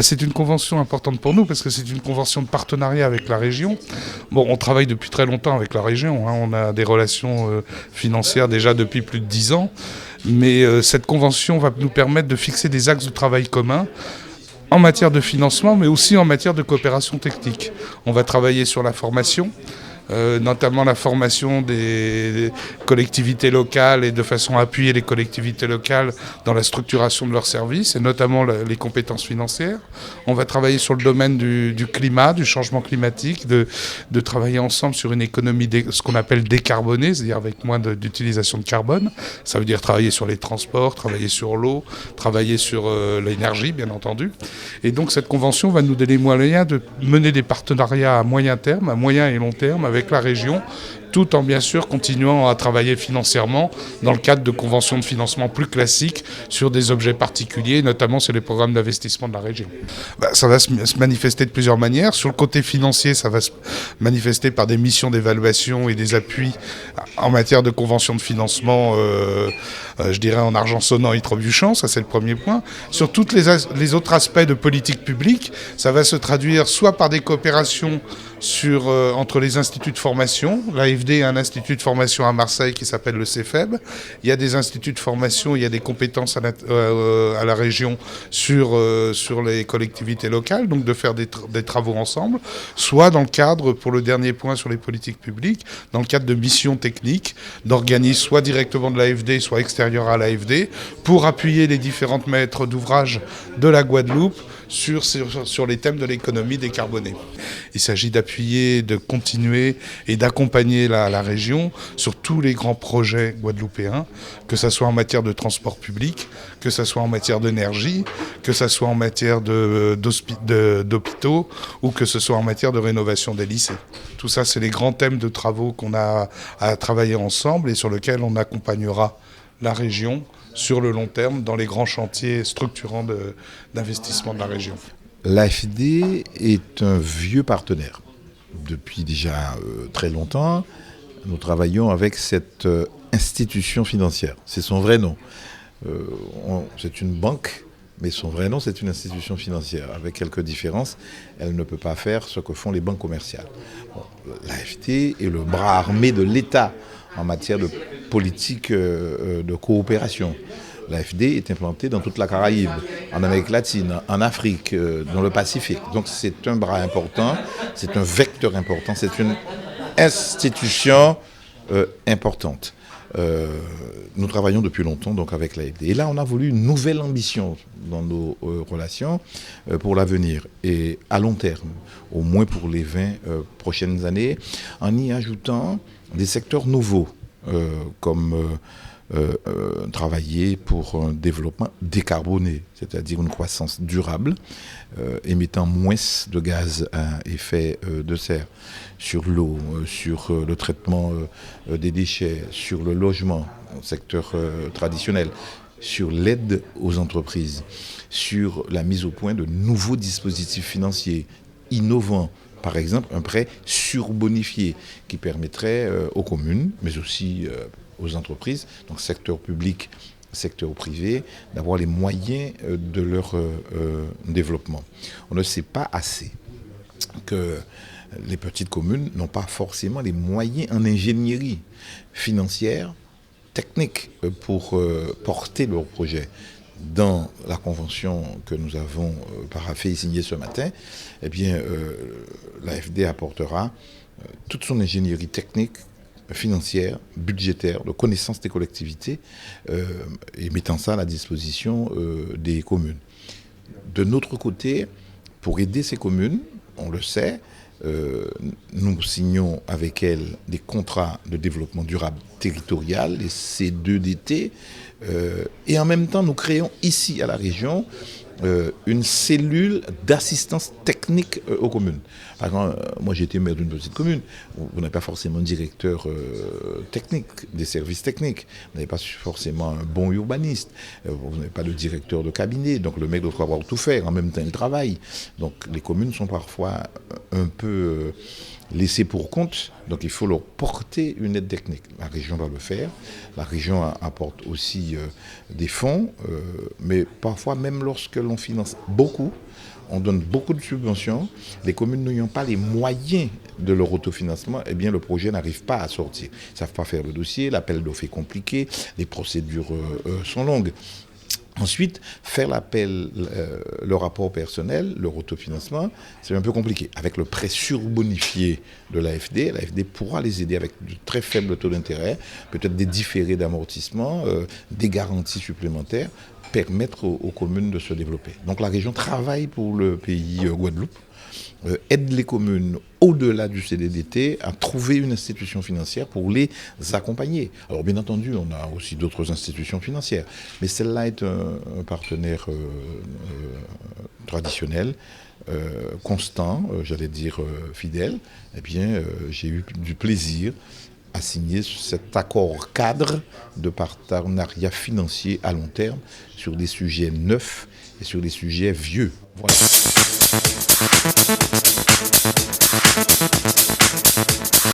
C'est une convention importante pour nous parce que c'est une convention de partenariat avec la région. Bon, on travaille depuis très longtemps avec la région, hein. On a des relations financières déjà depuis plus de 10 ans. Mais cette convention va nous permettre de fixer des axes de travail communs en matière de financement, mais aussi en matière de coopération technique. On va travailler sur la formation, notamment la formation des collectivités locales et de façon à appuyer les collectivités locales dans la structuration de leurs services et notamment les compétences financières. On va travailler sur le domaine du climat, du changement climatique, de travailler ensemble sur une économie ce qu'on appelle décarbonée, c'est-à-dire avec moins d'utilisation de carbone. Ça veut dire travailler sur les transports, travailler sur l'eau, travailler sur l'énergie, bien entendu. Et donc cette convention va nous donner moyens de mener des partenariats à moyen terme, à moyen et long terme avec la région, tout en bien sûr continuant à travailler financièrement dans le cadre de conventions de financement plus classiques sur des objets particuliers, notamment sur les programmes d'investissement de la région. Ça va se manifester de plusieurs manières. Sur le côté financier, ça va se manifester par des missions d'évaluation et des appuis en matière de conventions de financement, je dirais en argent sonnant et trébuchant, ça c'est le premier point. Sur tous les autres aspects de politique publique, ça va se traduire soit par des coopérations entre les instituts de formation. L'AFD a un institut de formation à Marseille qui s'appelle le CEFEB. Il y a des instituts de formation, il y a des compétences à la région sur les collectivités locales, donc de faire des travaux ensemble, soit dans le cadre, pour le dernier point sur les politiques publiques, dans le cadre de missions techniques, d'organismes soit directement de l'AFD, soit extérieurs à l'AFD, pour appuyer les différentes maîtres d'ouvrage de la Guadeloupe sur les thèmes de l'économie décarbonée. Il s'agit d'appuyer, de continuer et d'accompagner la région sur tous les grands projets guadeloupéens, que ce soit en matière de transport public, que ce soit en matière d'énergie, que ce soit en matière d'hôpitaux ou que ce soit en matière de rénovation des lycées. Tout ça, c'est les grands thèmes de travaux qu'on a à travailler ensemble et sur lesquels on accompagnera la région sur le long terme dans les grands chantiers structurants d'investissement de la région. L'AFD est un vieux partenaire. Depuis déjà très longtemps, nous travaillons avec cette institution financière. C'est son vrai nom. C'est une banque, mais son vrai nom, c'est une institution financière. Avec quelques différences, elle ne peut pas faire ce que font les banques commerciales. L'AFD est le bras armé de l'État en matière de politique de coopération. L'AFD est implantée dans toute la Caraïbe, en Amérique latine, en Afrique, dans le Pacifique. Donc c'est un bras important, c'est un vecteur important, c'est une institution importante. Nous travaillons depuis longtemps donc avec l'AFD. Et là, on a voulu une nouvelle ambition dans nos relations pour l'avenir et à long terme, au moins pour les 20 prochaines années, en y ajoutant des secteurs nouveaux comme travailler pour un développement décarboné, c'est-à-dire une croissance durable, émettant moins de gaz à effet de serre sur l'eau, sur le traitement des déchets, sur le logement, secteur traditionnel, sur l'aide aux entreprises, sur la mise au point de nouveaux dispositifs financiers innovants. Par exemple, un prêt surbonifié qui permettrait aux communes, mais aussi aux entreprises, donc secteur public, secteur privé, d'avoir les moyens de leur développement. On ne sait pas assez que les petites communes n'ont pas forcément les moyens en ingénierie financière, technique, pour porter leurs projets. Dans la convention que nous avons paraphée et signée ce matin, eh bien, l'AFD apportera toute son ingénierie technique, financière, budgétaire, de connaissance des collectivités et mettant ça à la disposition des communes. De notre côté, pour aider ces communes, on le sait, nous signons avec elles des contrats de développement durable territorial, les C2DT, et en même temps, nous créons ici à la région une cellule d'assistance technique aux communes. Par exemple, moi j'ai été maire d'une petite commune, vous n'avez pas forcément un directeur technique, des services techniques, vous n'avez pas forcément un bon urbaniste, vous n'avez pas de directeur de cabinet, donc le mec doit avoir tout faire, en même temps il travaille. Donc les communes sont parfois un peu laissés pour compte, donc il faut leur porter une aide technique. La région doit le faire, la région apporte aussi des fonds, mais parfois même lorsque l'on finance beaucoup, on donne beaucoup de subventions, les communes n'ayant pas les moyens de leur autofinancement, eh bien le projet n'arrive pas à sortir. Ils ne savent pas faire le dossier, l'appel d'offres est compliqué, les procédures sont longues. Ensuite, faire l'appel, le rapport personnel, leur autofinancement, c'est un peu compliqué. Avec le prêt surbonifié de l'AFD pourra les aider avec de très faibles taux d'intérêt, peut-être des différés d'amortissement, des garanties supplémentaires, permettre aux communes de se développer. Donc la région travaille pour le pays Guadeloupe, aide les communes au-delà du CDDT à trouver une institution financière pour les accompagner. Alors bien entendu, on a aussi d'autres institutions financières, mais celle-là est un partenaire traditionnel, constant, j'allais dire fidèle. Eh bien, j'ai eu du plaisir à signer cet accord cadre de partenariat financier à long terme sur des sujets neufs et sur des sujets vieux. Voilà.